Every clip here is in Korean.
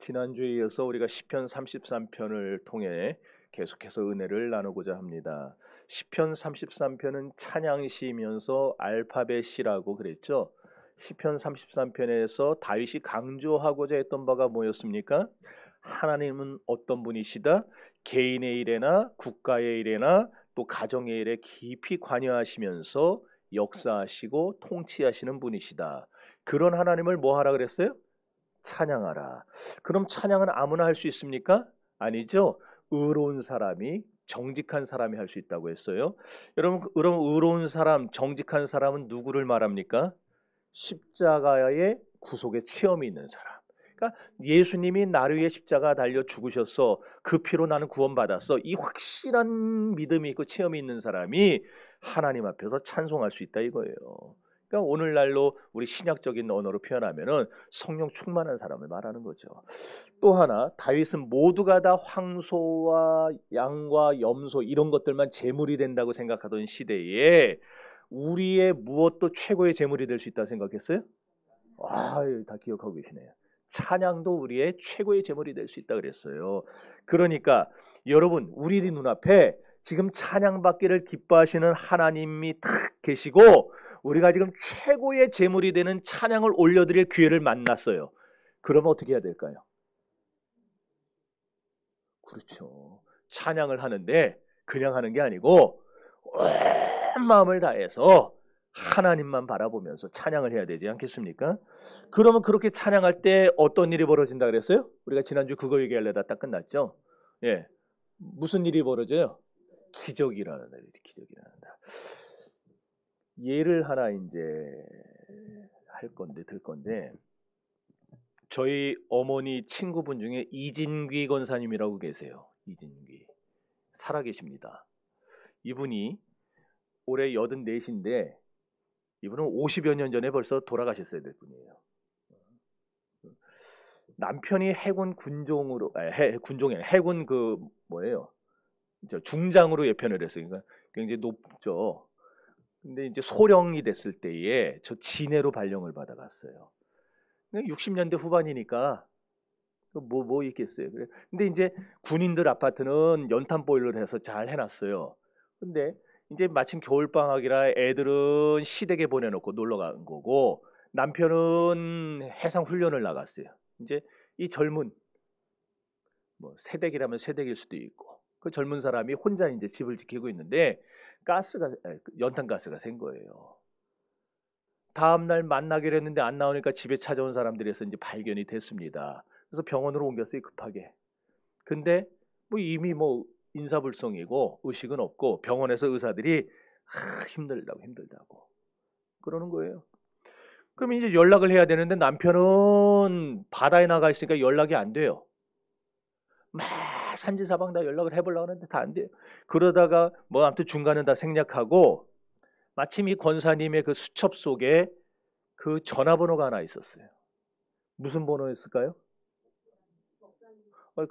지난주에 이어서 우리가 시편 33편을 통해 계속해서 은혜를 나누고자 합니다. 시편 33편은 찬양시이면서 알파벳 시라고 그랬죠. 시편 33편에서 다윗이 강조하고자 했던 바가 뭐였습니까? 하나님은 어떤 분이시다? 개인의 일에나 국가의 일에나 또 가정의 일에 깊이 관여하시면서 역사하시고 통치하시는 분이시다. 그런 하나님을 뭐 하라 그랬어요? 찬양하라. 그럼 찬양은 아무나 할 수 있습니까? 아니죠. 의로운 사람이, 정직한 사람이 할 수 있다고 했어요. 여러분, 의로운 사람, 정직한 사람은 누구를 말합니까? 십자가의 구속의 체험이 있는 사람. 그러니까 예수님이 나를 위해 십자가 달려 죽으셔서 그 피로 나는 구원받았어. 이 확실한 믿음이 있고 체험이 있는 사람이 하나님 앞에서 찬송할 수 있다 이거예요. 그러니까 오늘날로 우리 신약적인 언어로 표현하면은 성령 충만한 사람을 말하는 거죠. 또 하나, 다윗은 모두가 다 황소와 양과 염소 이런 것들만 제물이 된다고 생각하던 시대에 우리의 무엇도 최고의 제물이 될 수 있다고 생각했어요? 다 기억하고 계시네요. 찬양도 우리의 최고의 제물이 될 수 있다 그랬어요. 그러니까 여러분, 우리 눈앞에 지금 찬양받기를 기뻐하시는 하나님이 딱 계시고 우리가 지금 최고의 제물이 되는 찬양을 올려드릴 기회를 만났어요. 그러면 어떻게 해야 될까요? 그렇죠. 찬양을 하는데 그냥 하는 게 아니고 온 마음을 다해서 하나님만 바라보면서 찬양을 해야 되지 않겠습니까? 그러면 그렇게 찬양할 때 어떤 일이 벌어진다 그랬어요? 우리가 지난주 그거 얘기하려다 딱 끝났죠. 예, 무슨 일이 벌어져요? 기적이 일어난다. 기적이 일어난다. 예를 하나 이제 들 건데 저희 어머니 친구분 중에 이진귀 권사님이라고 계세요. 이진귀 살아계십니다. 이분이 올해 84인데 이분은 50여 년 전에 벌써 돌아가셨어야 될 분이에요. 남편이 해군 군종으로 해군 그 뭐예요? 중장으로 예편을 했어요. 그러니까 굉장히 높죠. 근데 이제 소령이 됐을 때에 저 진해로 발령을 받아갔어요. 60년대 후반이니까 뭐 있겠어요. 그래. 근데 이제 군인들 아파트는 연탄 보일러를 해서 잘 해놨어요. 근데 이제 마침 겨울방학이라 애들은 시댁에 보내놓고 놀러 간 거고 남편은 해상 훈련을 나갔어요. 이제 이 젊은 뭐 새댁이라면 새댁일 수도 있고 그 젊은 사람이 혼자 이제 집을 지키고 있는데 연탄 가스가 샌 거예요. 다음 날 만나기로 했는데 안 나오니까 집에 찾아온 사람들에서 이제 발견이 됐습니다. 그래서 병원으로 옮겼어요, 급하게. 근데 뭐 이미 뭐 인사불성이고 의식은 없고 병원에서 의사들이 힘들다고 그러는 거예요. 그럼 이제 연락을 해야 되는데 남편은 바다에 나가 있으니까 연락이 안 돼요. 막 산지사방 다 연락을 해보려고 하는데 다 안 돼요. 그러다가 뭐 아무튼 중간은 다 생략하고 마침 이 권사님의 그 수첩 속에 그 전화번호가 하나 있었어요. 무슨 번호였을까요?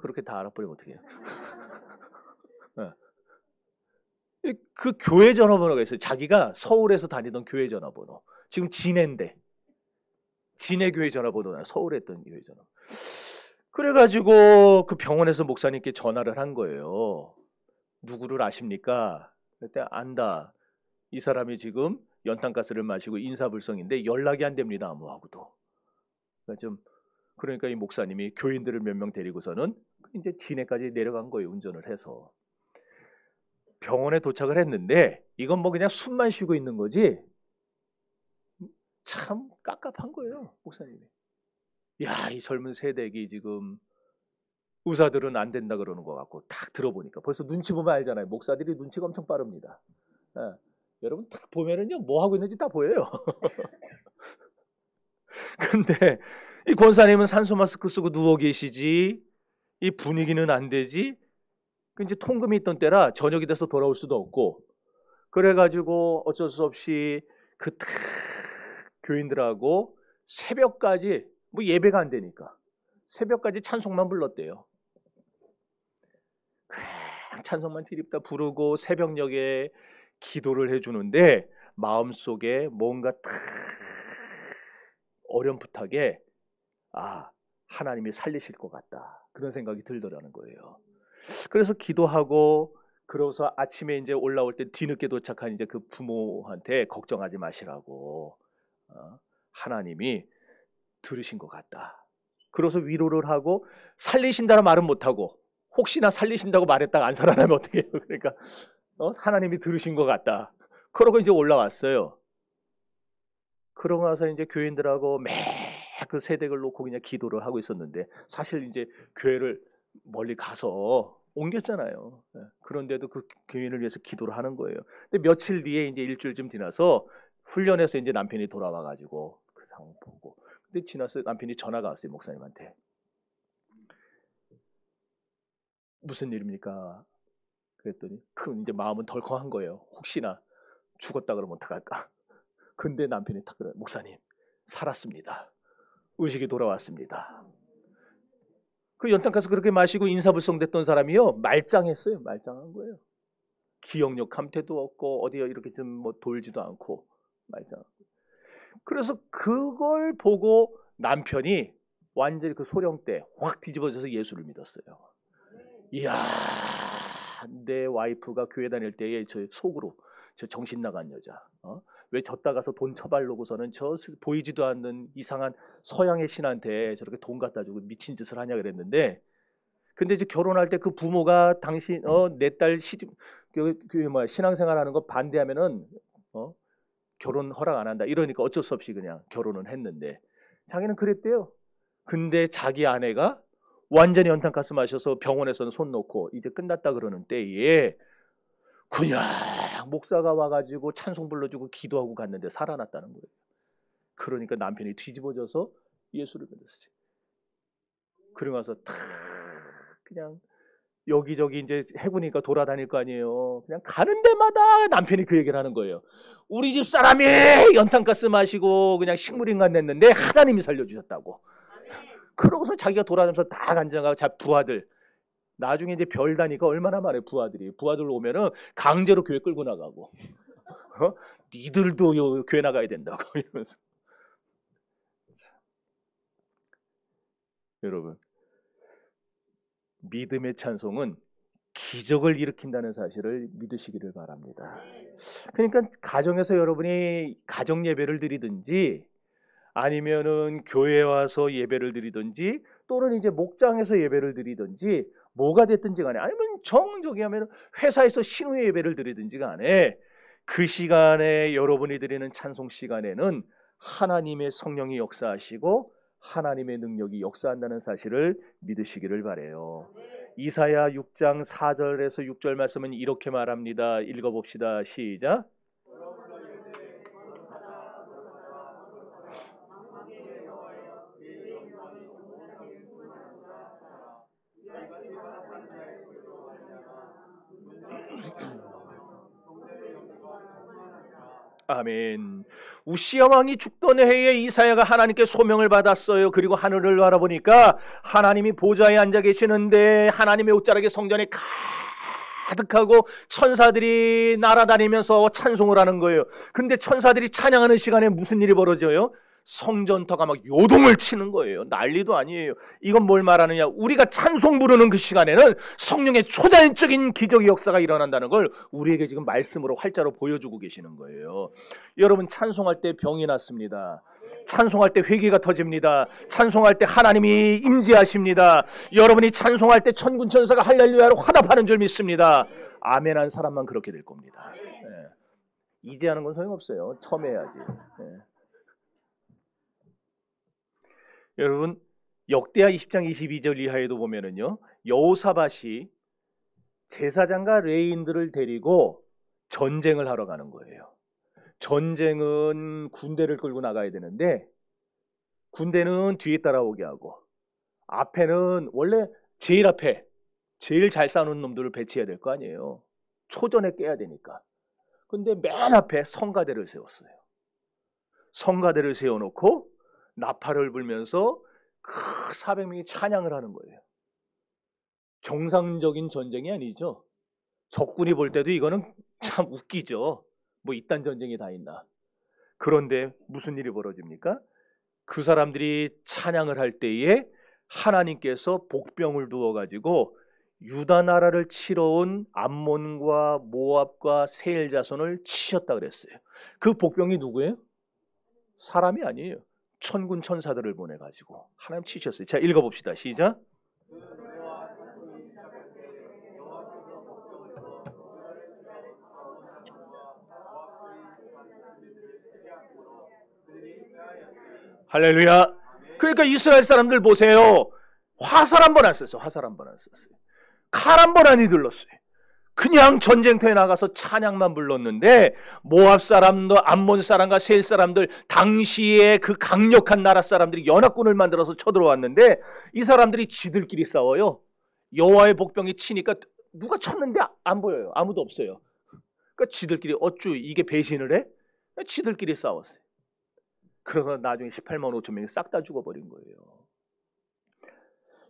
그렇게 다 알아버리면 어떡해요? 그 교회 전화번호가 있어요. 자기가 서울에서 다니던 교회 전화번호. 지금 진해인데 진해 교회 전화번호나 서울에 있던 교회 전화. 그래가지고 그 병원에서 목사님께 전화를 한 거예요. 누구를 아십니까? 그때 안다. 이 사람이 지금 연탄가스를 마시고 인사불성인데 연락이 안 됩니다. 아무하고도. 그러니까 이 목사님이 교인들을 몇 명 데리고서는 이제 진해까지 내려간 거예요. 운전을 해서. 병원에 도착을 했는데 이건 뭐 그냥 숨만 쉬고 있는 거지 참 깝깝한 거예요. 목사님이. 야, 이 젊은 세대기 지금 의사들은 안 된다 그러는 것 같고 딱 들어보니까 벌써 눈치 보면 알잖아요. 목사들이 눈치가 엄청 빠릅니다. 여러분 딱 보면은요 뭐 하고 있는지 다 보여요. 근데 이 권사님은 산소 마스크 쓰고 누워 계시지 이 분위기는 안 되지. 이제 통금이 있던 때라 저녁이 돼서 돌아올 수도 없고 그래가지고 어쩔 수 없이 그 교인들하고 새벽까지 뭐 예배가 안 되니까 새벽까지 찬송만 불렀대요. 찬송만 드립다 부르고 새벽녘에 기도를 해주는데 마음속에 뭔가 어렴풋하게 하나님이 살리실 것 같다. 그런 생각이 들더라는 거예요. 그래서 기도하고 그러고서 아침에 이제 올라올 때 뒤늦게 도착한 이제 그 부모한테 걱정하지 마시라고 하나님이 들으신 것 같다. 그래서 위로를 하고 살리신다는 말은 못하고 혹시나 살리신다고 말했다가 안 살아나면 어떻게 해요? 그러니까 하나님이 들으신 것 같다. 그러고 이제 올라왔어요. 그러고 나서 이제 교인들하고 매 그 세댁을 놓고 그냥 기도를 하고 있었는데 사실 이제 교회를 멀리 가서 옮겼잖아요. 그런데도 그 교인을 위해서 기도를 하는 거예요. 근데 며칠 뒤에 이제 일주일쯤 지나서 훈련에서 이제 남편이 돌아와 가지고 그 상황 보고 근데 지나서 남편이 전화가 왔어요. 목사님한테. 무슨 일입니까? 그랬더니 이제 마음은 덜컹한 거예요. 혹시나 죽었다 그러면 어떡할까? 근데 남편이 딱 그래요. 목사님 살았습니다. 의식이 돌아왔습니다. 그 연탄 가서 그렇게 마시고 인사불성됐던 사람이요 말짱했어요. 말짱한 거예요. 기억력 감퇴도 없고 어디에 이렇게 좀 뭐 돌지도 않고 말짱. 그래서 그걸 보고 남편이 완전히 그 소령 때 확 뒤집어져서 예수를 믿었어요. 이야, 내 와이프가 교회 다닐 때에 저 속으로 저 정신 나간 여자, 왜 졌다 가서 돈 처발르고서는 저 보이지도 않는 이상한 서양의 신한테 저렇게 돈 갖다 주고 미친 짓을 하냐 그랬는데, 근데 이제 결혼할 때 그 부모가 당신 내 딸 시집 그 뭐야 신앙생활하는 거 반대하면은 결혼 허락 안 한다 이러니까 어쩔 수 없이 그냥 결혼은 했는데 자기는 그랬대요. 근데 자기 아내가 완전히 연탄가스 마셔서 병원에서는 손 놓고 이제 끝났다 그러는 때에 그냥 목사가 와가지고 찬송 불러주고 기도하고 갔는데 살아났다는 거예요. 그러니까 남편이 뒤집어져서 예수를 믿었어요. 그러고 나서 탁 그냥 여기저기 이제 해구니까 돌아다닐 거 아니에요. 그냥 가는 데마다 남편이 그 얘기를 하는 거예요. 우리 집 사람이 연탄가스 마시고 그냥 식물인간 됐는데 하나님이 살려주셨다고. 그러고서 자기가 돌아다니면서 다 간증하고 자 부하들 나중에 이제 별다니까 얼마나 많아요. 부하들 오면은 강제로 교회 끌고 나가고 니들도 교회 나가야 된다고 이러면서. 여러분 믿음의 찬송은 기적을 일으킨다는 사실을 믿으시기를 바랍니다. 그러니까 가정에서 여러분이 가정 예배를 드리든지 아니면은 교회에 와서 예배를 드리든지 또는 이제 목장에서 예배를 드리든지 뭐가 됐든지 간에 아니면 정적이 하면 회사에서 신우의 예배를 드리든지 간에 그 시간에 여러분이 드리는 찬송 시간에는 하나님의 성령이 역사하시고 하나님의 능력이 역사한다는 사실을 믿으시기를 바라요. 이사야 6장 4절에서 6절 말씀은 이렇게 말합니다. 읽어봅시다. 시작. 아멘. 우시야 왕이 죽던 해에 이사야가 하나님께 소명을 받았어요. 그리고 하늘을 바라보니까 하나님이 보좌에 앉아 계시는데 하나님의 옷자락이 성전에 가득하고 천사들이 날아다니면서 찬송을 하는 거예요. 근데 천사들이 찬양하는 시간에 무슨 일이 벌어져요? 성전터가 막 요동을 치는 거예요. 난리도 아니에요. 이건 뭘 말하느냐? 우리가 찬송 부르는 그 시간에는 성령의 초자연적인 기적의 역사가 일어난다는 걸 우리에게 지금 말씀으로 활자로 보여주고 계시는 거예요. 여러분 찬송할 때 병이 났습니다. 찬송할 때 회개가 터집니다. 찬송할 때 하나님이 임재하십니다. 여러분이 찬송할 때 천군 천사가 할렐루야로 화답하는 줄 믿습니다. 아멘한 사람만 그렇게 될 겁니다. 이제 하는 건 소용없어요. 처음 해야지. 여러분 역대하 20장 22절 이하에도 보면은요 여호사밧이 제사장과 레위인들을 데리고 전쟁을 하러 가는 거예요. 전쟁은 군대를 끌고 나가야 되는데 군대는 뒤에 따라오게 하고 앞에는 원래 제일 앞에 제일 잘 싸우는 놈들을 배치해야 될 거 아니에요. 초전에 깨야 되니까. 근데 맨 앞에 성가대를 세웠어요. 성가대를 세워놓고 나팔을 불면서 그 400명이 찬양을 하는 거예요. 정상적인 전쟁이 아니죠. 적군이 볼 때도 이거는 참 웃기죠. 뭐 이딴 전쟁이 다 있나. 그런데 무슨 일이 벌어집니까? 그 사람들이 찬양을 할 때에 하나님께서 복병을 두어가지고 유다 나라를 치러 온 암몬과 모압과 세일 자손을 치셨다 그랬어요. 그 복병이 누구예요? 사람이 아니에요. 천군 천사들을 보내가지고 하나님 치셨어요. 자, 읽어봅시다. 시작. 할렐루야. 그러니까 이스라엘 사람들 보세요. 화살 한 번 안 썼어요. 화살 한 번 안 썼어요. 칼 한 번 안 휘둘렀어요. 그냥 전쟁터에 나가서 찬양만 불렀는데 모압 사람도 암몬 사람과 세일 사람들, 당시에 그 강력한 나라 사람들이 연합군을 만들어서 쳐들어왔는데 이 사람들이 지들끼리 싸워요. 여호와의 복병이 치니까 누가 쳤는데 안 보여요. 아무도 없어요. 그러니까 지들끼리 어쭈 이게 배신을 해? 지들끼리 싸웠어요. 그러고 나중에 18만 5천 명이 싹 다 죽어버린 거예요.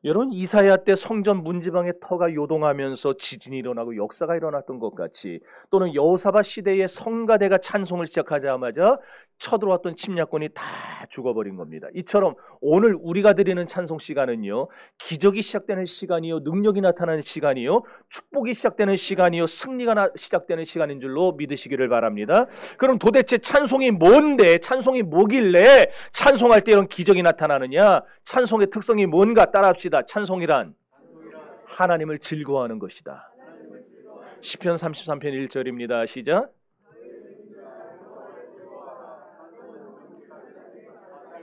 여러분, 이사야 때 성전 문지방의 터가 요동하면서 지진이 일어나고 역사가 일어났던 것 같이, 또는 여호사밧 시대의 성가대가 찬송을 시작하자마자 쳐들어왔던 침략군이 다 죽어버린 겁니다. 이처럼 오늘 우리가 드리는 찬송 시간은요, 기적이 시작되는 시간이요, 능력이 나타나는 시간이요, 축복이 시작되는 시간이요, 승리가 시작되는 시간인 줄로 믿으시기를 바랍니다. 그럼 도대체 찬송이 뭔데, 찬송이 뭐길래 찬송할 때 이런 기적이 나타나느냐? 찬송의 특성이 뭔가 따라합시다. 찬송이란 하나님을 즐거워하는 것이다. 시편 33편 1절입니다. 시작.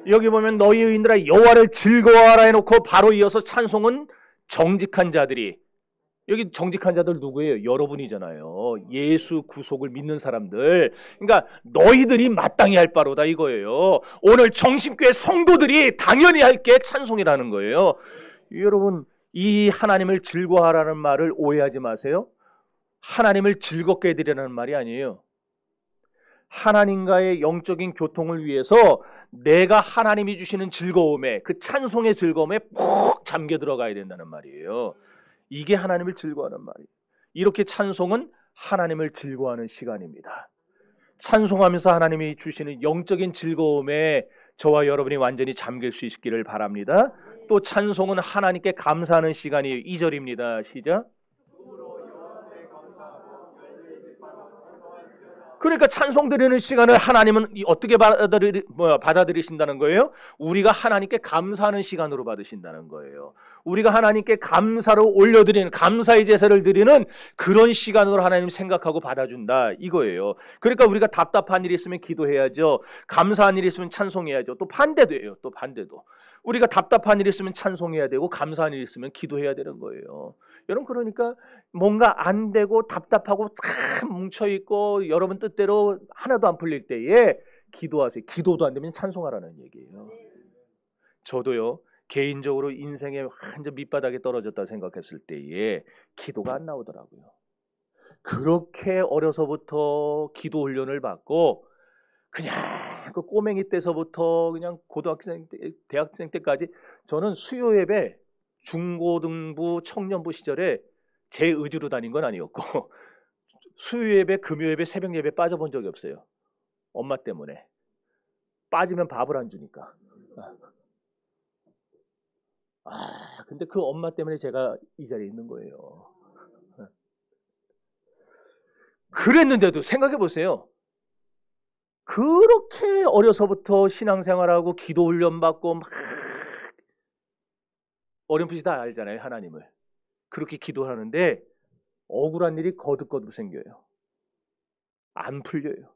여기 보면 너희 의인들아 여호와를 즐거워하라 해놓고 바로 이어서 찬송은 정직한 자들이, 여기 정직한 자들 누구예요? 여러분이잖아요. 예수 구속을 믿는 사람들. 그러니까 너희들이 마땅히 할 바로다 이거예요. 오늘 정신교회 성도들이 당연히 할 게 찬송이라는 거예요. 여러분, 이 하나님을 즐거워하라는 말을 오해하지 마세요. 하나님을 즐겁게 해드리라는 말이 아니에요. 하나님과의 영적인 교통을 위해서 내가 하나님이 주시는 즐거움에, 그 찬송의 즐거움에 푹 잠겨 들어가야 된다는 말이에요. 이게 하나님을 즐거워하는 말이에요. 이렇게 찬송은 하나님을 즐거워하는 시간입니다. 찬송하면서 하나님이 주시는 영적인 즐거움에 저와 여러분이 완전히 잠길 수 있기를 바랍니다. 또 찬송은 하나님께 감사하는 시간이에요. 2절입니다. 시작. 그러니까 찬송 드리는 시간을 하나님은 어떻게 받아들이신다는 거예요? 우리가 하나님께 감사하는 시간으로 받으신다는 거예요. 우리가 하나님께 감사로 올려드리는, 감사의 제사를 드리는 그런 시간으로 하나님 생각하고 받아준다 이거예요. 그러니까 우리가 답답한 일이 있으면 기도해야죠. 감사한 일이 있으면 찬송해야죠. 또 반대도 해요. 또 반대도. 우리가 답답한 일이 있으면 찬송해야 되고 감사한 일이 있으면 기도해야 되는 거예요. 여러분, 그러니까 뭔가 안 되고 답답하고 다 뭉쳐있고 여러분 뜻대로 하나도 안 풀릴 때에 기도하세요. 기도도 안 되면 찬송하라는 얘기예요. 저도요, 개인적으로 인생에 완전 밑바닥에 떨어졌다 생각했을 때에 기도가 안 나오더라고요. 그렇게 어려서부터 기도 훈련을 받고 그냥 그 꼬맹이 때서부터 그냥 고등학생 때, 대학생 때까지 저는 수요 예배, 중고등부, 청년부 시절에 제 의지로 다닌 건 아니었고 수요 예배, 금요 예배, 새벽 예배 빠져본 적이 없어요. 엄마 때문에. 빠지면 밥을 안 주니까. 근데 그 엄마 때문에 제가 이 자리에 있는 거예요. 그랬는데도 생각해 보세요. 그렇게 어려서부터 신앙생활하고 기도 훈련 받고 막 어렴풋이 다 알잖아요, 하나님을. 그렇게 기도하는데 억울한 일이 거듭거듭 생겨요. 안 풀려요.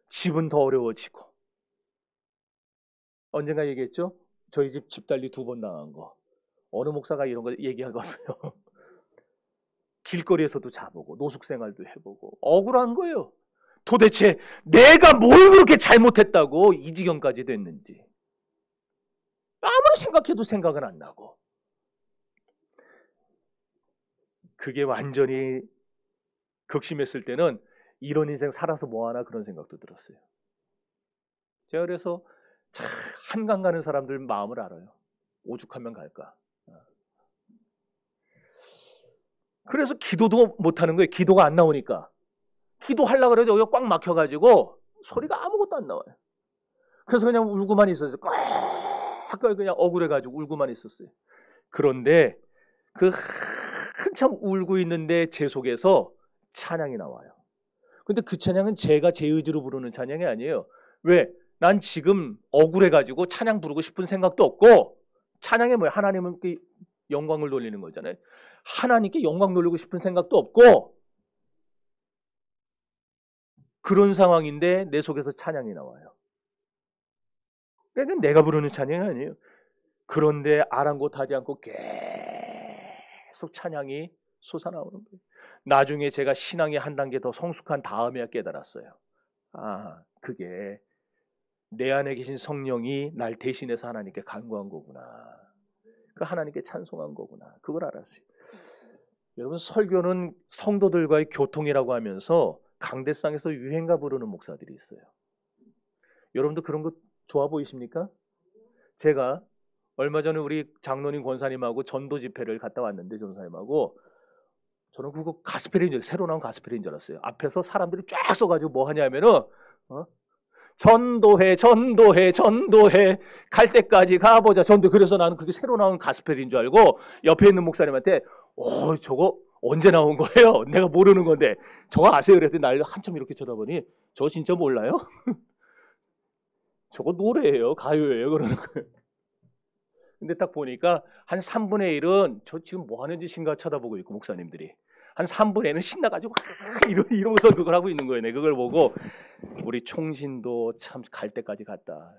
집은 더 어려워지고. 언젠가 얘기했죠? 저희 집 집달리 2번 당한 거. 어느 목사가 이런 거 얘기하거든요. 길거리에서도 자보고 노숙생활도 해보고 억울한 거예요. 도대체 내가 뭘 그렇게 잘못했다고 이 지경까지 됐는지 아무리 생각해도 생각은 안 나고, 그게 완전히 극심했을 때는 이런 인생 살아서 뭐하나 그런 생각도 들었어요. 제가 그래서 참 한강 가는 사람들 마음을 알아요. 오죽하면 갈까. 그래서 기도도 못하는 거예요. 기도가 안 나오니까. 기도하려고 그래도 여기가 꽉 막혀가지고 소리가 아무것도 안 나와요. 그래서 그냥 울고만 있었어요. 꽉 그냥 억울해가지고 울고만 있었어요. 그런데 그 한참 울고 있는데 제 속에서 찬양이 나와요. 근데 그 찬양은 제가 제 의지로 부르는 찬양이 아니에요. 왜? 난 지금 억울해가지고 찬양 부르고 싶은 생각도 없고, 찬양이 뭐야? 하나님께 영광을 돌리는 거잖아요. 하나님께 영광 돌리고 싶은 생각도 없고, 그런 상황인데 내 속에서 찬양이 나와요. 그러니까 내가 부르는 찬양이 아니에요. 그런데 아랑곳하지 않고 계속 찬양이 솟아나오는 거예요. 나중에 제가 신앙이 한 단계 더 성숙한 다음에야 깨달았어요. 아, 그게 내 안에 계신 성령이 날 대신해서 하나님께 간구한 거구나. 그 하나님께 찬송한 거구나. 그걸 알았어요. 여러분, 설교는 성도들과의 교통이라고 하면서 강대상에서 유행가 부르는 목사들이 있어요. 여러분도 그런 거 좋아 보이십니까? 제가 얼마 전에 우리 장로님 권사님하고 전도 집회를 갔다 왔는데, 전사님하고 저는 그거 가스펠인 줄, 새로 나온 가스펠인 줄 알았어요. 앞에서 사람들이 쫙 써가지고 뭐 하냐면은 전도해 갈 때까지 가보자 전도. 그래서 나는 그게 새로 나온 가스펠인 줄 알고 옆에 있는 목사님한테 저거 언제 나온 거예요? 내가 모르는 건데 저거 아세요? 그랬더니 날 한참 이렇게 쳐다보니 저거 진짜 몰라요? 저거 노래예요, 가요예요, 그러는 거예요. 근데 딱 보니까 한 3분의 1은 저 지금 뭐 하는 짓인가 쳐다보고 있고, 목사님들이 한 3분의 1은 신나가지고 이러면서 그걸 하고 있는 거예요. 그걸 보고 우리 총신도 참 갈 때까지 갔다.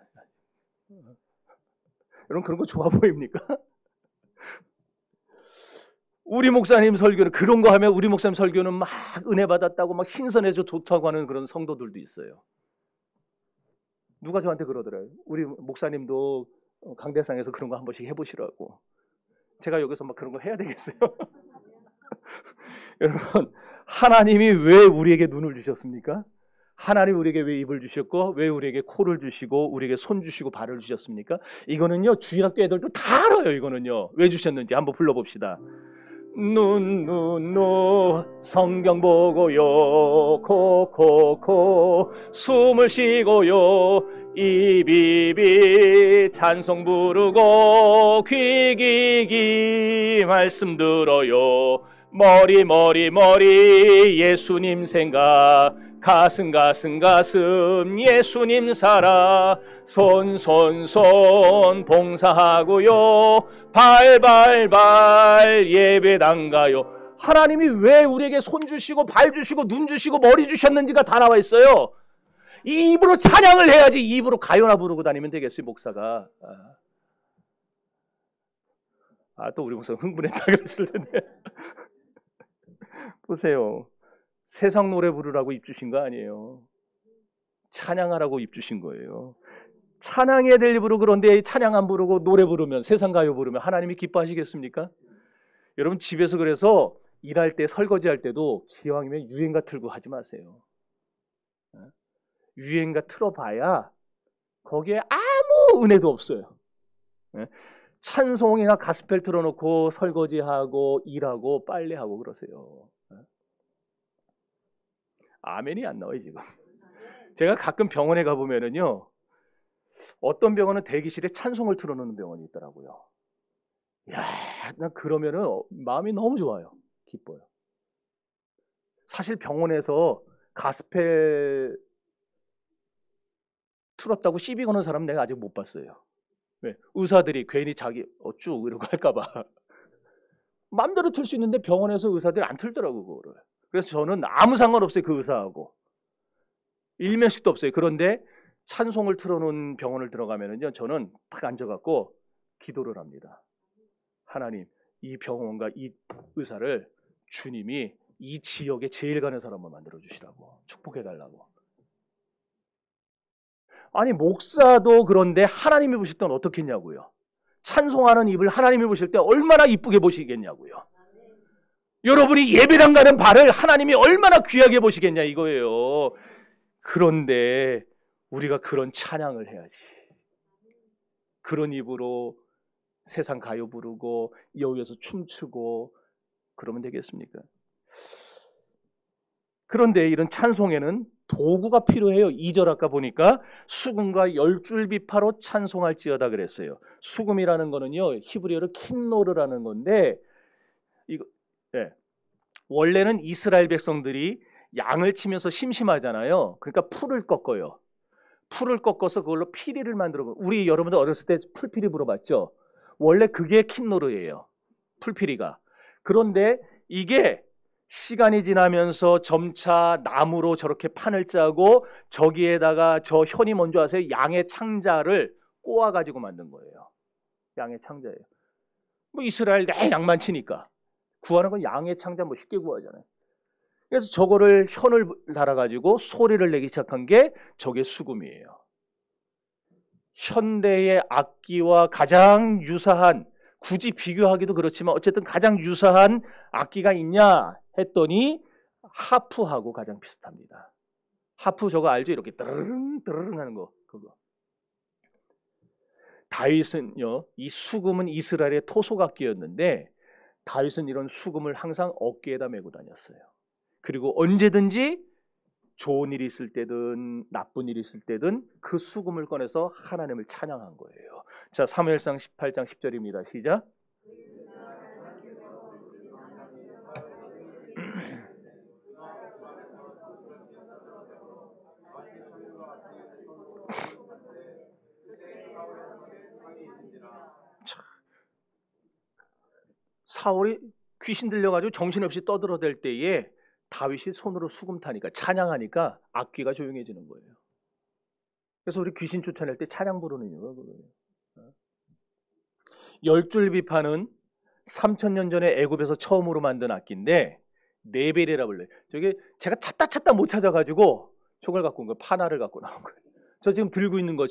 여러분, 그런 거 좋아 보입니까? 우리 목사님 설교는 그런 거 하면, 우리 목사님 설교는 막 은혜 받았다고 막 신선해져 좋다고 하는 그런 성도들도 있어요. 누가 저한테 그러더라고요. 우리 목사님도 강대상에서 그런 거 한 번씩 해보시라고. 제가 여기서 막 그런 거 해야 되겠어요? 여러분, 하나님이 왜 우리에게 눈을 주셨습니까? 하나님이 우리에게 왜 입을 주셨고, 왜 우리에게 코를 주시고, 우리에게 손 주시고, 발을 주셨습니까? 이거는요, 주일학교 애들도 다 알아요. 이거는요, 왜 주셨는지 한번 불러봅시다. 눈 성경 보고요, 코 숨을 쉬고요, 입 찬송 부르고, 귀 말씀 들어요, 머리 예수님 생각, 가슴 예수님 살아, 손 봉사하고요, 발 예배당 가요. 하나님이 왜 우리에게 손 주시고 발 주시고 눈 주시고 머리 주셨는지가 다 나와 있어요. 이 입으로 찬양을 해야지 이 입으로 가요나 부르고 다니면 되겠어요, 목사가. 또 우리 목사 흥분했다 그러실 텐데. 보세요. 세상 노래 부르라고 입 주신 거 아니에요. 찬양하라고 입 주신 거예요. 찬양해야 될 입으로, 그런데 찬양 안 부르고 노래 부르면, 세상 가요 부르면 하나님이 기뻐하시겠습니까? 여러분, 집에서 그래서 일할 때, 설거지할 때도 기왕이면 유행가 틀고 하지 마세요. 유행가 틀어봐야 거기에 아무 은혜도 없어요. 찬송이나 가스펠 틀어놓고 설거지하고 일하고 빨래하고 그러세요. 아멘이 안 나와요, 지금. 제가 가끔 병원에 가보면은요, 어떤 병원은 대기실에 찬송을 틀어놓는 병원이 있더라고요. 야, 난 그러면은 마음이 너무 좋아요. 기뻐요. 사실 병원에서 가스펠 틀었다고 시비 거는 사람 내가 아직 못 봤어요. 왜? 의사들이 괜히 자기 쭉 이러고 할까봐. 마음대로 틀 수 있는데 병원에서 의사들이 안 틀더라고, 그거를. 그래서 저는 아무 상관없어요, 그 의사하고. 일면식도 없어요. 그런데 찬송을 틀어놓은 병원을 들어가면은요, 저는 딱 앉아갖고 기도를 합니다. 하나님, 이 병원과 이 의사를 주님이 이 지역에 제일 가는 사람만 만들어 주시라고, 축복해 달라고. 아니, 목사도 그런데 하나님이 보실 때는 어떻겠냐고요. 찬송하는 입을 하나님이 보실 때 얼마나 이쁘게 보시겠냐고요. 여러분이 예배당 가는 발을 하나님이 얼마나 귀하게 보시겠냐 이거예요. 그런데 우리가 그런 찬양을 해야지. 그런 입으로 세상 가요 부르고 여기에서 춤추고 그러면 되겠습니까? 그런데 이런 찬송에는 도구가 필요해요. 2절 아까 보니까 수금과 10줄비파로 찬송할지어다 그랬어요. 수금이라는 거는요, 히브리어로 킨노르라는 건데, 이거, 예. 원래는 이스라엘 백성들이 양을 치면서 심심하잖아요. 그러니까 풀을 꺾어요. 풀을 꺾어서 그걸로 피리를 만들어. 우리 여러분들 어렸을 때 풀피리 불어봤죠? 원래 그게 킨노르예요. 풀피리가. 그런데 이게 시간이 지나면서 점차 나무로 저렇게 판을 짜고 저기에다가 저 현이 뭔지 아세요? 양의 창자를 꼬아가지고 만든 거예요. 양의 창자예요. 뭐 이스라엘 내 양만 치니까 구하는 건 양의 창자 뭐 쉽게 구하잖아요. 그래서 저거를 현을 달아가지고 소리를 내기 시작한 게 저게 수금이에요. 현대의 악기와 가장 유사한, 굳이 비교하기도 그렇지만 어쨌든 가장 유사한 악기가 있냐 했더니 하프하고 가장 비슷합니다. 하프 저거 알죠? 이렇게 드르릉 드르릉 하는 거 그거. 다윗은요, 이 수금은 이스라엘의 토속악기였는데 다윗은 이런 수금을 항상 어깨에다 메고 다녔어요. 그리고 언제든지 좋은 일이 있을 때든 나쁜 일이 있을 때든 그 수금을 꺼내서 하나님을 찬양한 거예요. 자, 사무엘상 18장 10절입니다. 시작. 사울이 귀신 들려가지고 정신없이 떠들어댈 때에 다윗이 손으로 수금 타니까, 찬양하니까 악기가 조용해지는 거예요. 그래서 우리 귀신 쫓아낼 때 찬양 부르는 이유가 그거예요. 10줄비파는 3000년 전에 애굽에서 처음으로 만든 악기인데 네벨이라 불러요. 저게 제가 찾다 못 찾아가지고 저걸 갖고 온 거예요. 파나를 갖고 나온 거예요. 저 지금 들고 있는 거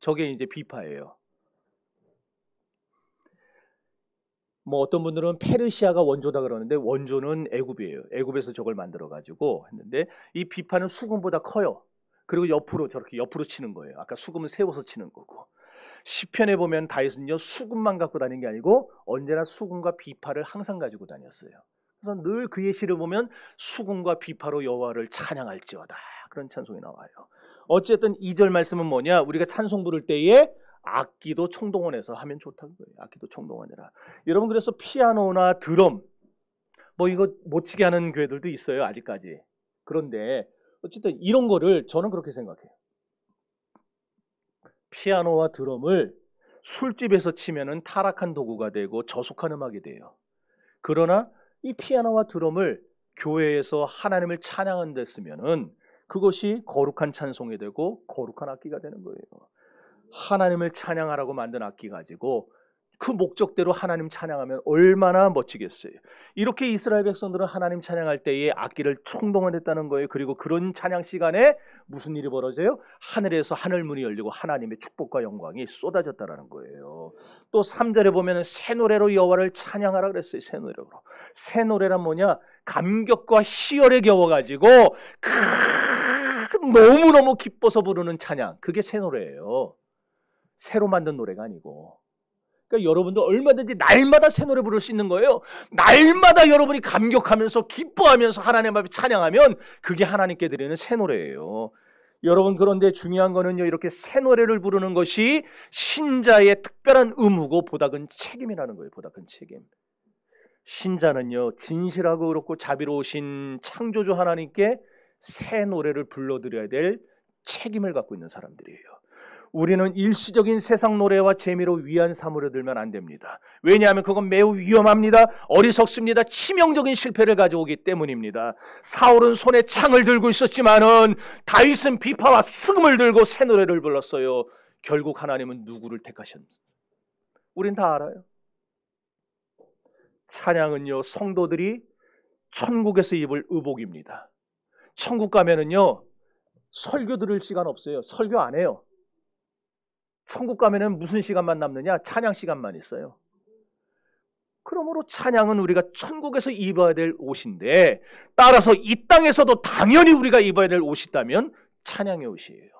저게 이제 비파예요. 뭐 어떤 분들은 페르시아가 원조다 그러는데 원조는 애굽이에요. 애굽에서 저걸 만들어 가지고 했는데 이 비파는 수금보다 커요. 그리고 옆으로 저렇게 옆으로 치는 거예요. 아까 수금은 세워서 치는 거고. 시편에 보면 다윗은요, 수금만 갖고 다니는 게 아니고 언제나 수금과 비파를 항상 가지고 다녔어요. 그래서 늘 그의 시를 보면 수금과 비파로 여호와를 찬양할지어다, 그런 찬송이 나와요. 어쨌든 2절 말씀은 뭐냐? 우리가 찬송 부를 때에 악기도 총동원해서 하면 좋다는 거예요. 악기도 총동원해라. 여러분, 그래서 피아노나 드럼 뭐 이거 못 치게 하는 교회들도 있어요, 아직까지. 그런데 어쨌든 이런 거를 저는 그렇게 생각해요. 피아노와 드럼을 술집에서 치면은 타락한 도구가 되고 저속한 음악이 돼요. 그러나 이 피아노와 드럼을 교회에서 하나님을 찬양한 데 쓰면은 그것이 거룩한 찬송이 되고 거룩한 악기가 되는 거예요. 하나님을 찬양하라고 만든 악기 가지고 그 목적대로 하나님 찬양하면 얼마나 멋지겠어요. 이렇게 이스라엘 백성들은 하나님 찬양할 때에 악기를 총동원했다는 거예요. 그리고 그런 찬양 시간에 무슨 일이 벌어져요? 하늘에서 하늘문이 열리고 하나님의 축복과 영광이 쏟아졌다는 거예요. 또 3절에 보면 새 노래로 여호와를 찬양하라 그랬어요. 새 노래로. 새 노래란 뭐냐? 감격과 희열에 겨워가지고 너무너무 기뻐서 부르는 찬양, 그게 새 노래예요. 새로 만든 노래가 아니고. 그러니까 여러분도 얼마든지 날마다 새 노래 부를 수 있는 거예요. 날마다 여러분이 감격하면서 기뻐하면서 하나님 앞에 찬양하면 그게 하나님께 드리는 새 노래예요. 여러분, 그런데 중요한 거는요, 이렇게 새 노래를 부르는 것이 신자의 특별한 의무고 보다 큰 책임이라는 거예요. 보다 큰 책임. 신자는요, 진실하고 그렇고 자비로우신 창조주 하나님께 새 노래를 불러드려야 될 책임을 갖고 있는 사람들이에요. 우리는 일시적인 세상 노래와 재미로 위안 삼으려 들면 안 됩니다. 왜냐하면 그건 매우 위험합니다. 어리석습니다. 치명적인 실패를 가져오기 때문입니다. 사울은 손에 창을 들고 있었지만은 다윗은 비파와 수금을 들고 새 노래를 불렀어요. 결국 하나님은 누구를 택하셨는지 우린 다 알아요. 찬양은요, 성도들이 천국에서 입을 의복입니다. 천국 가면은요, 설교 들을 시간 없어요. 설교 안 해요. 천국 가면은 무슨 시간만 남느냐? 찬양 시간만 있어요. 그러므로 찬양은 우리가 천국에서 입어야 될 옷인데, 따라서 이 땅에서도 당연히 우리가 입어야 될 옷이 있다면 찬양의 옷이에요.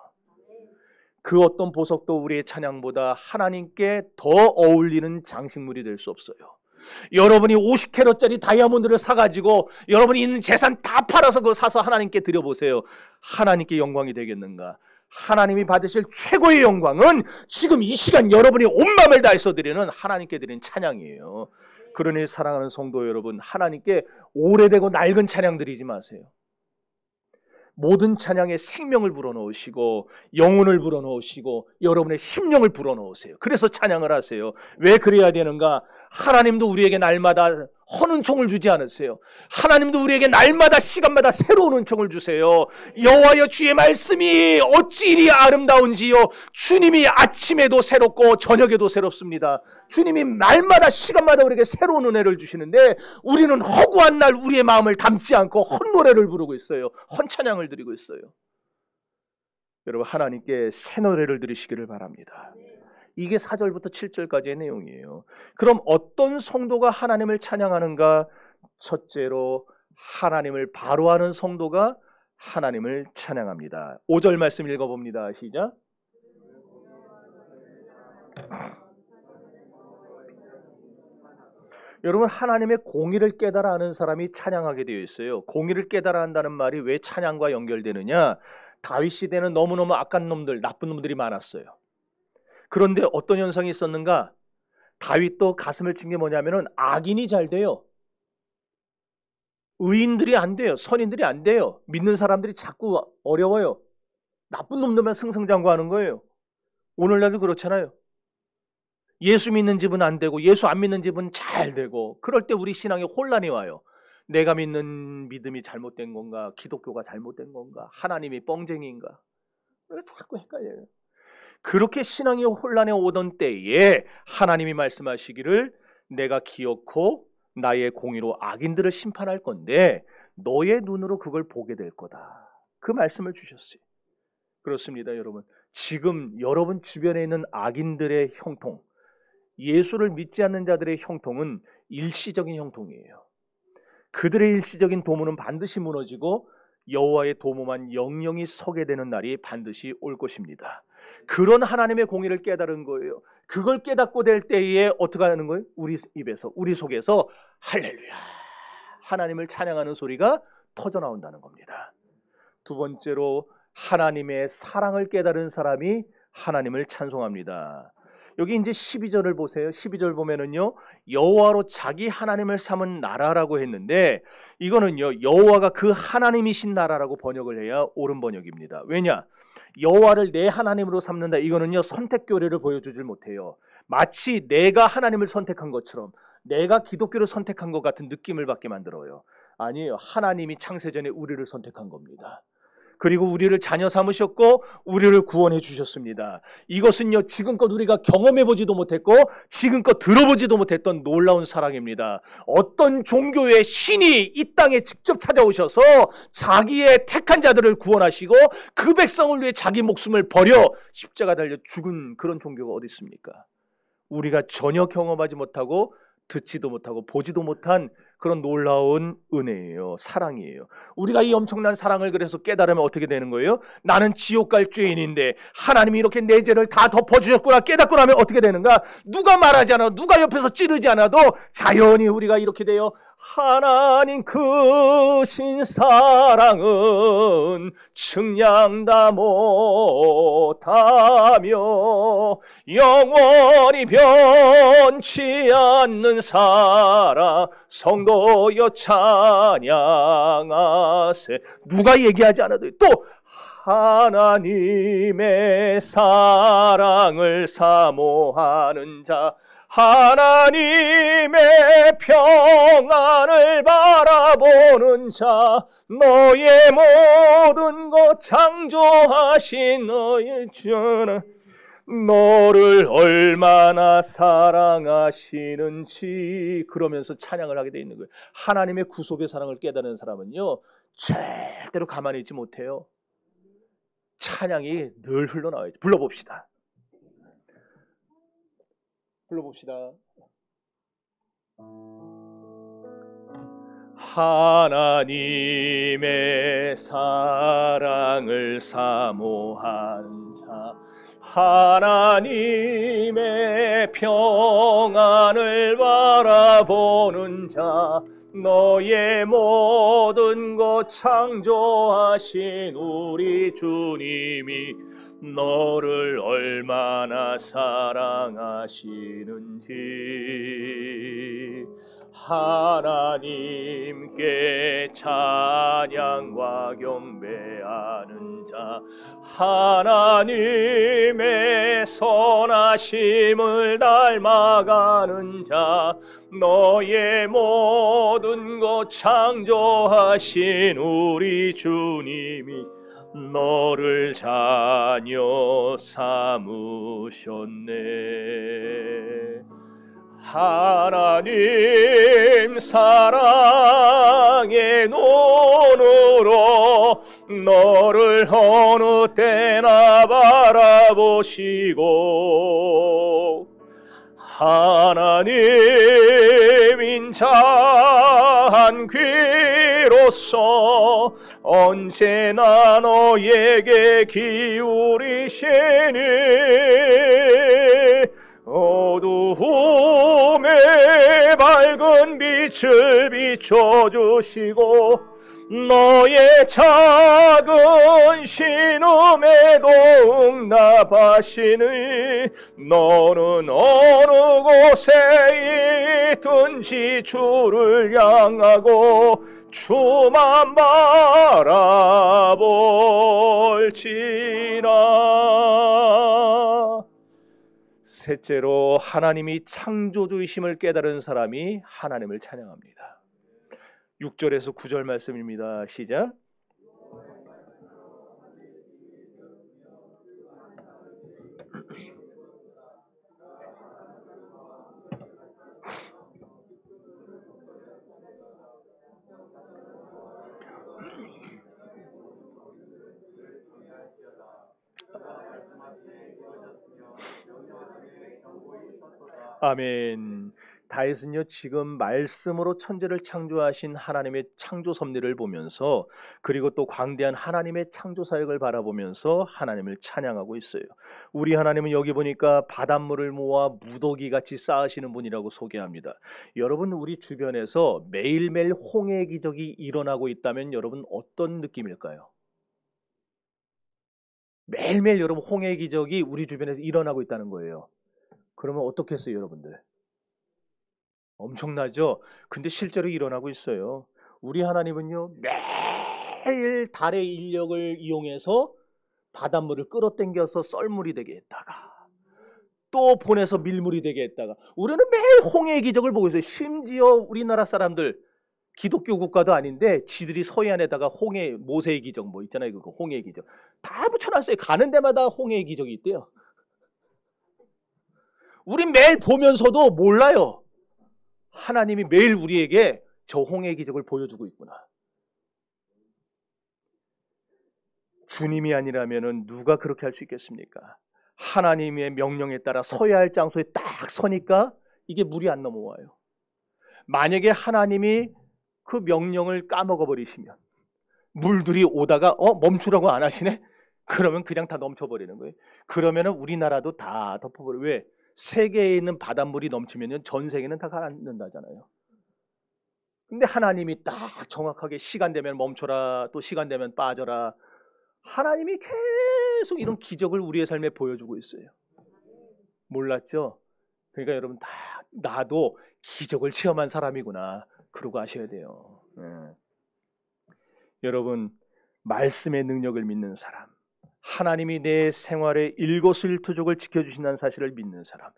그 어떤 보석도 우리의 찬양보다 하나님께 더 어울리는 장식물이 될 수 없어요. 여러분이 50캐럿짜리 다이아몬드를 사가지고 여러분이 있는 재산 다 팔아서 그거 사서 하나님께 드려보세요. 하나님께 영광이 되겠는가? 하나님이 받으실 최고의 영광은 지금 이 시간 여러분이 온 마음을 다해서 드리는 하나님께 드리는 찬양이에요. 그러니 사랑하는 성도 여러분, 하나님께 오래되고 낡은 찬양 드리지 마세요. 모든 찬양에 생명을 불어넣으시고 영혼을 불어넣으시고 여러분의 심령을 불어넣으세요. 그래서 찬양을 하세요. 왜 그래야 되는가? 하나님도 우리에게 날마다 헌 은총을 주지 않으세요. 하나님도 우리에게 날마다 시간마다 새로운 은총을 주세요. 여호와여, 주의 말씀이 어찌 이리 아름다운지요. 주님이 아침에도 새롭고 저녁에도 새롭습니다. 주님이 날마다 시간마다 우리에게 새로운 은혜를 주시는데 우리는 허구한 날 우리의 마음을 담지 않고 헛 노래를 부르고 있어요. 헛 찬양을 드리고 있어요. 여러분, 하나님께 새 노래를 드리시기를 바랍니다. 이게 4절부터 7절까지의 내용이에요. 그럼 어떤 성도가 하나님을 찬양하는가? 첫째로 하나님을 바로 아는 성도가 하나님을 찬양합니다. 5절 말씀 읽어봅니다. 시작. 여러분, 하나님의 공의를 깨달아 아는 사람이 찬양하게 되어 있어요. 공의를 깨달아 한다는 말이 왜 찬양과 연결되느냐? 다윗 시대는 너무너무 악한 놈들, 나쁜 놈들이 많았어요. 그런데 어떤 현상이 있었는가? 다윗도 가슴을 친 게 뭐냐면은 악인이 잘 돼요. 의인들이 안 돼요. 선인들이 안 돼요. 믿는 사람들이 자꾸 어려워요. 나쁜 놈들만 승승장구하는 거예요. 오늘날도 그렇잖아요. 예수 믿는 집은 안 되고 예수 안 믿는 집은 잘 되고, 그럴 때 우리 신앙에 혼란이 와요. 내가 믿는 믿음이 잘못된 건가? 기독교가 잘못된 건가? 하나님이 뻥쟁이인가? 자꾸 헷갈려요. 그렇게 신앙이 혼란에 오던 때에 하나님이 말씀하시기를 내가 기어코 나의 공의로 악인들을 심판할 건데 너의 눈으로 그걸 보게 될 거다. 그 말씀을 주셨어요. 그렇습니다, 여러분. 지금 여러분 주변에 있는 악인들의 형통, 예수를 믿지 않는 자들의 형통은 일시적인 형통이에요. 그들의 일시적인 도모는 반드시 무너지고 여호와의 도모만 영영이 서게 되는 날이 반드시 올 것입니다. 그런 하나님의 공의를 깨달은 거예요. 그걸 깨닫고 될 때에 어떻게 하는 거예요? 우리 입에서, 우리 속에서 할렐루야, 하나님을 찬양하는 소리가 터져나온다는 겁니다. 두 번째로 하나님의 사랑을 깨달은 사람이 하나님을 찬송합니다. 여기 이제 12절을 보세요. 12절 보면은요, 여호와로 자기 하나님을 삼은 나라라고 했는데 이거는요, 여호와가 그 하나님이신 나라라고 번역을 해야 옳은 번역입니다. 왜냐? 여호와를 내 하나님으로 삼는다. 이거는요, 선택 교례를 보여주질 못해요. 마치 내가 하나님을 선택한 것처럼, 내가 기독교를 선택한 것 같은 느낌을 받게 만들어요. 아니에요. 하나님이 창세전에 우리를 선택한 겁니다. 그리고 우리를 자녀 삼으셨고 우리를 구원해 주셨습니다. 이것은요, 지금껏 우리가 경험해보지도 못했고 지금껏 들어보지도 못했던 놀라운 사랑입니다. 어떤 종교의 신이 이 땅에 직접 찾아오셔서 자기의 택한 자들을 구원하시고 그 백성을 위해 자기 목숨을 버려 십자가 달려 죽은 그런 종교가 어디 있습니까? 우리가 전혀 경험하지 못하고 듣지도 못하고 보지도 못한 그런 놀라운 은혜예요. 사랑이에요. 우리가 이 엄청난 사랑을 그래서 깨달으면 어떻게 되는 거예요? 나는 지옥 갈 죄인인데 하나님이 이렇게 내 죄를 다 덮어주셨구나 깨닫고 나면 어떻게 되는가? 누가 말하지 않아도, 누가 옆에서 찌르지 않아도 자연히 우리가 이렇게 돼요. 하나님 크신 사랑은 측량 다 못하며 영원히 변치 않는 사랑 성도여 찬양하세. 누가 얘기하지 않아도 또 하나님의 사랑을 사모하는 자, 하나님의 평안을 바라보는 자, 너의 모든 것 창조하신 너의 전하, 너를 얼마나 사랑하시는지, 그러면서 찬양을 하게 돼 있는 거예요. 하나님의 구속의 사랑을 깨달은 사람은요, 절대로 가만히 있지 못해요. 찬양이 늘 흘러나와요. 불러봅시다. 하나님의 사랑을 사모하는 자, 하나님의 평안을 바라 바라보는 자 너의 모든 것 창조하신 우리 주님이 너를 얼마나 사랑하시는지 하나님께 찬양과 경배하는 자 하나님의 선하심을 닮아가는 자 너의 모든 것 창조하신 우리 주님이 너를 자녀 삼으셨네. 하나님 사랑의 눈으로 너를 어느 때나 바라보시고 하나님 인자한 귀로서 언제나 너에게 기울이시니 어두움에 밝은 빛을 비춰주시고 너의 작은 신음에도 응답하시니 너는 어느 곳에 있든지 주를 향하고 주만 바라볼지라. 셋째로 하나님이 창조주이심을 깨달은 사람이 하나님을 찬양합니다. 6절에서 9절 말씀입니다. 시작. 아멘. 다윗은요 지금 말씀으로 천지를 창조하신 하나님의 창조 섭리를 보면서 그리고 또 광대한 하나님의 창조 사역을 바라보면서 하나님을 찬양하고 있어요. 우리 하나님은 여기 보니까 바닷물을 모아 무더기 같이 쌓으시는 분이라고 소개합니다. 여러분 우리 주변에서 매일매일 홍해 기적이 일어나고 있다면 여러분 어떤 느낌일까요? 매일매일 여러분 홍해 기적이 우리 주변에서 일어나고 있다는 거예요. 그러면 어떻겠어요 여러분들? 엄청나죠? 근데 실제로 일어나고 있어요. 우리 하나님은요 매일 달의 인력을 이용해서 바닷물을 끌어당겨서 썰물이 되게 했다가 또 보내서 밀물이 되게 했다가 우리는 매일 홍해의 기적을 보고 있어요. 심지어 우리나라 사람들 기독교 국가도 아닌데 지들이 서해안에다가 홍해 모세의 기적 뭐 있잖아요. 그거 홍해의 기적 다 붙여놨어요. 가는 데마다 홍해의 기적이 있대요. 우린 매일 보면서도 몰라요. 하나님이 매일 우리에게 저 홍해의 기적을 보여주고 있구나. 주님이 아니라면 누가 그렇게 할 수 있겠습니까? 하나님의 명령에 따라 서야 할 장소에 딱 서니까 이게 물이 안 넘어와요. 만약에 하나님이 그 명령을 까먹어 버리시면 물들이 오다가 멈추라고 안 하시네? 그러면 그냥 다 넘쳐버리는 거예요. 그러면 우리나라도 다 덮어버려요. 왜? 세계에 있는 바닷물이 넘치면 전 세계는 다 가라앉는다잖아요. 근데 하나님이 딱 정확하게 시간 되면 멈춰라, 또 시간 되면 빠져라. 하나님이 계속 이런 기적을 우리의 삶에 보여주고 있어요. 몰랐죠? 그러니까 여러분 다 나도 기적을 체험한 사람이구나. 그러고 아셔야 돼요. 여러분 말씀의 능력을 믿는 사람, 하나님이 내 생활의 일거수일투족을 지켜주신다는 사실을 믿는 사람,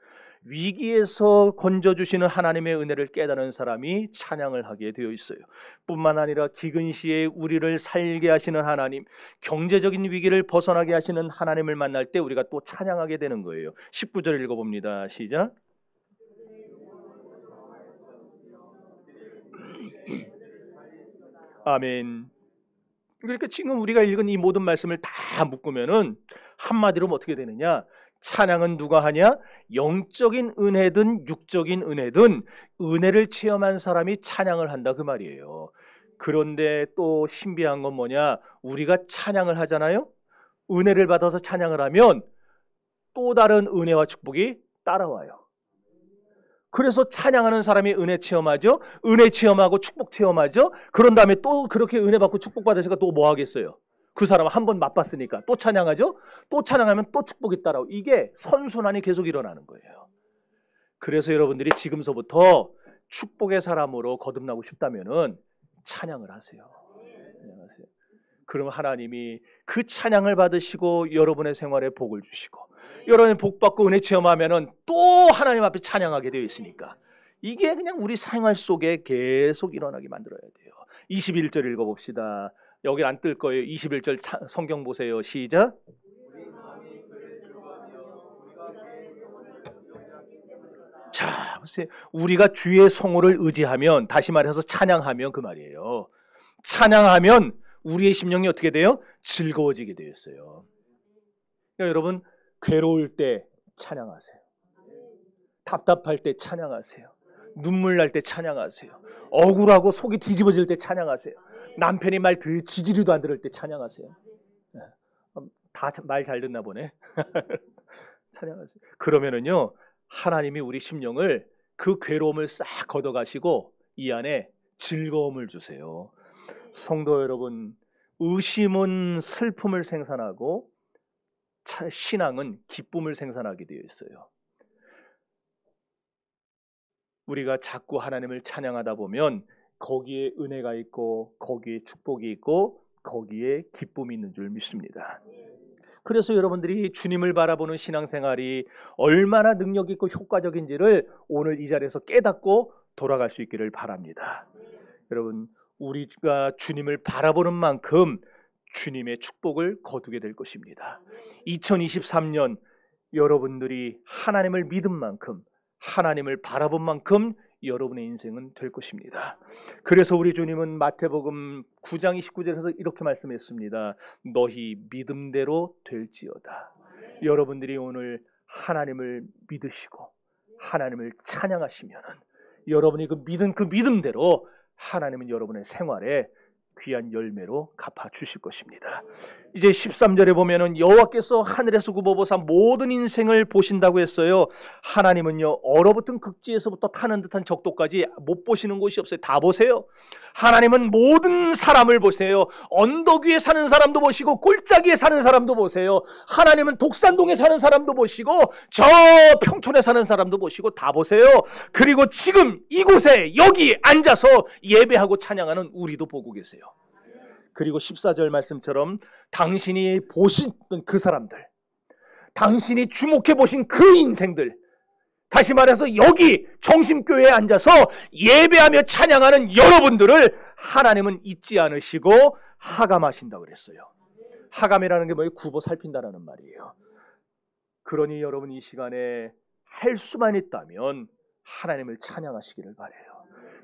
위기에서 건져주시는 하나님의 은혜를 깨달은 사람이 찬양을 하게 되어 있어요. 뿐만 아니라 기근 시에 우리를 살게 하시는 하나님, 경제적인 위기를 벗어나게 하시는 하나님을 만날 때 우리가 또 찬양하게 되는 거예요. 19절 읽어봅니다. 시작. 아멘. 그러니까 지금 우리가 읽은 이 모든 말씀을 다 묶으면은 한마디로 어떻게 되느냐? 찬양은 누가 하냐? 영적인 은혜든 육적인 은혜든 은혜를 체험한 사람이 찬양을 한다 그 말이에요. 그런데 또 신비한 건 뭐냐? 우리가 찬양을 하잖아요. 은혜를 받아서 찬양을 하면 또 다른 은혜와 축복이 따라와요. 그래서 찬양하는 사람이 은혜 체험하죠. 은혜 체험하고 축복 체험하죠. 그런 다음에 또 그렇게 은혜 받고 축복 받으니까 또 뭐 하겠어요? 그 사람 한 번 맛봤으니까 또 찬양하죠. 또 찬양하면 또 축복이 따라오고, 이게 선순환이 계속 일어나는 거예요. 그래서 여러분들이 지금서부터 축복의 사람으로 거듭나고 싶다면은 찬양을 하세요. 찬양하세요. 그럼 하나님이 그 찬양을 받으시고 여러분의 생활에 복을 주시고, 여러분이 복 받고 은혜 체험하면은 또 하나님 앞에 찬양하게 되어 있으니까, 이게 그냥 우리 생활 속에 계속 일어나게 만들어야 돼요. 21절 읽어봅시다. 여기 안 뜰 거예요. 21절 성경 보세요. 시작. 자, 보세요. 우리가 주의 성호를 의지하면, 다시 말해서 찬양하면 그 말이에요. 찬양하면 우리의 심령이 어떻게 돼요? 즐거워지게 되었어요. 그러니까 여러분, 괴로울 때 찬양하세요. 답답할 때 찬양하세요. 눈물 날 때 찬양하세요. 억울하고 속이 뒤집어질 때 찬양하세요. 남편이 말 지지리도 안 들을 때 찬양하세요. 다 말 잘 듣나 보네. 찬양하세요. 그러면은요, 하나님이 우리 심령을, 그 괴로움을 싹 걷어가시고 이 안에 즐거움을 주세요. 성도 여러분, 의심은 슬픔을 생산하고 신앙은 기쁨을 생산하게 되어 있어요. 우리가 자꾸 하나님을 찬양하다 보면 거기에 은혜가 있고, 거기에 축복이 있고, 거기에 기쁨이 있는 줄 믿습니다. 그래서 여러분들이 주님을 바라보는 신앙생활이 얼마나 능력 있고 효과적인지를 오늘 이 자리에서 깨닫고 돌아갈 수 있기를 바랍니다. 여러분, 우리가 주님을 바라보는 만큼 주님의 축복을 거두게 될 것입니다. 2023년 여러분들이 하나님을 믿은 만큼, 하나님을 바라본 만큼 여러분의 인생은 될 것입니다. 그래서 우리 주님은 마태복음 9장 29절에서 이렇게 말씀했습니다. 너희 믿음대로 될지어다. 여러분들이 오늘 하나님을 믿으시고 하나님을 찬양하시면 여러분이 믿은 그 믿음대로 하나님은 여러분의 생활에 귀한 열매로 갚아주실 것입니다. 이제 13절에 보면은 여호와께서 하늘에서 굽어보사 모든 인생을 보신다고 했어요. 하나님은요, 얼어붙은 극지에서부터 타는 듯한 적도까지 못 보시는 곳이 없어요. 다 보세요. 하나님은 모든 사람을 보세요. 언덕 위에 사는 사람도 보시고 골짜기에 사는 사람도 보세요. 하나님은 독산동에 사는 사람도 보시고 저 평촌에 사는 사람도 보시고 다 보세요. 그리고 지금 이곳에 여기 앉아서 예배하고 찬양하는 우리도 보고 계세요. 그리고 14절 말씀처럼 당신이 보신 그 사람들, 당신이 주목해 보신 그 인생들, 다시 말해서 여기 정심교회에 앉아서 예배하며 찬양하는 여러분들을 하나님은 잊지 않으시고 하감하신다고 그랬어요. 하감이라는 게 뭐예요? 굽어 살핀다라는 말이에요. 그러니 여러분 이 시간에 할 수만 있다면 하나님을 찬양하시기를 바라요.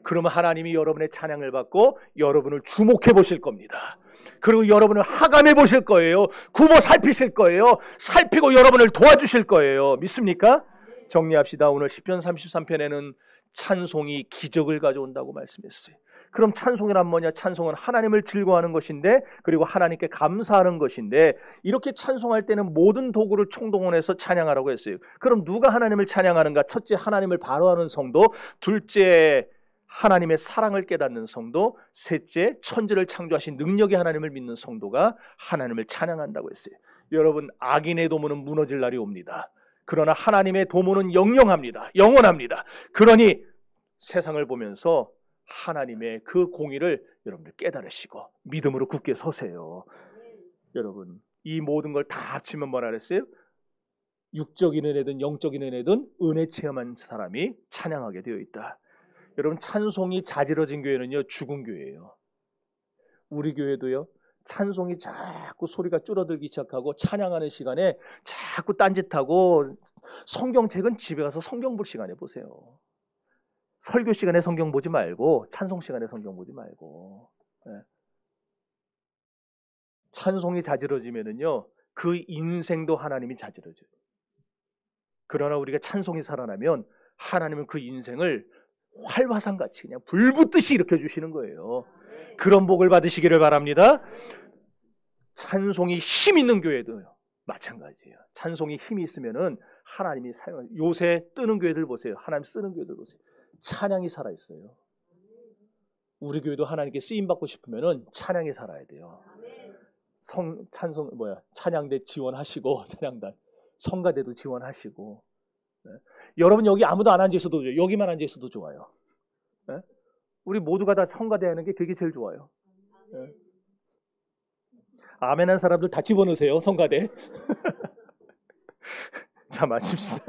그러면 하나님이 여러분의 찬양을 받고 여러분을 주목해 보실 겁니다. 그리고 여러분을 하감해 보실 거예요. 굽어 살피실 거예요. 살피고 여러분을 도와주실 거예요. 믿습니까? 정리합시다. 오늘 시편 33편에는 찬송이 기적을 가져온다고 말씀했어요. 그럼 찬송이란 뭐냐? 찬송은 하나님을 즐거워하는 것인데, 그리고 하나님께 감사하는 것인데, 이렇게 찬송할 때는 모든 도구를 총동원해서 찬양하라고 했어요. 그럼 누가 하나님을 찬양하는가? 첫째, 하나님을 바로하는 성도. 둘째, 하나님의 사랑을 깨닫는 성도. 셋째, 천지를 창조하신 능력의 하나님을 믿는 성도가 하나님을 찬양한다고 했어요. 여러분, 악인의 도모는 무너질 날이 옵니다. 그러나 하나님의 도모는 영영합니다. 영원합니다. 그러니 세상을 보면서 하나님의 그 공의를 여러분들 깨달으시고 믿음으로 굳게 서세요. 여러분, 이 모든 걸 다 합치면 뭐라 그랬어요? 육적인 은혜든 영적인 은혜든 은혜 체험한 사람이 찬양하게 되어 있다. 여러분, 찬송이 자지러진 교회는요, 죽은 교회예요. 우리 교회도요, 찬송이 자꾸 소리가 줄어들기 시작하고 찬양하는 시간에 자꾸 딴짓하고, 성경책은 집에 가서 성경 볼 시간에 보세요. 설교 시간에 성경 보지 말고 찬송 시간에 성경 보지 말고. 찬송이 자지러지면은요, 그 인생도 하나님이 자지러져요. 그러나 우리가 찬송이 살아나면 하나님은 그 인생을 활화산같이 그냥 불붙듯이 일으켜 주시는 거예요. 그런 복을 받으시기를 바랍니다. 찬송이 힘 있는 교회도요, 마찬가지예요. 찬송이 힘이 있으면은 하나님이 사용하는 요새 뜨는 교회들 보세요. 하나님 쓰는 교회들 보세요. 찬양이 살아있어요. 우리 교회도 하나님께 쓰임받고 싶으면은 찬양이 살아야 돼요. 찬양대 지원하시고, 찬양단 성가대도 지원하시고. 네. 여러분 여기 아무도 안 앉아 있어도 좋아요. 여기만 앉아 있어도 좋아요. 네? 우리 모두가 다 성가대 하는 게 그게 제일 좋아요. 네. 아멘한 사람들 다 집어넣으세요. 성가대. 자, 마칩시다.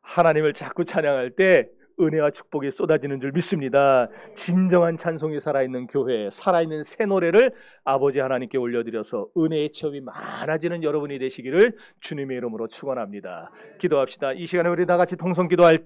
하나님을 자꾸 찬양할 때 은혜와 축복이 쏟아지는 줄 믿습니다. 진정한 찬송이 살아있는 교회, 살아있는 새 노래를 아버지 하나님께 올려드려서 은혜의 체험이 많아지는 여러분이 되시기를 주님의 이름으로 축원합니다. 기도합시다. 이 시간에 우리 다 같이 통성 기도할 때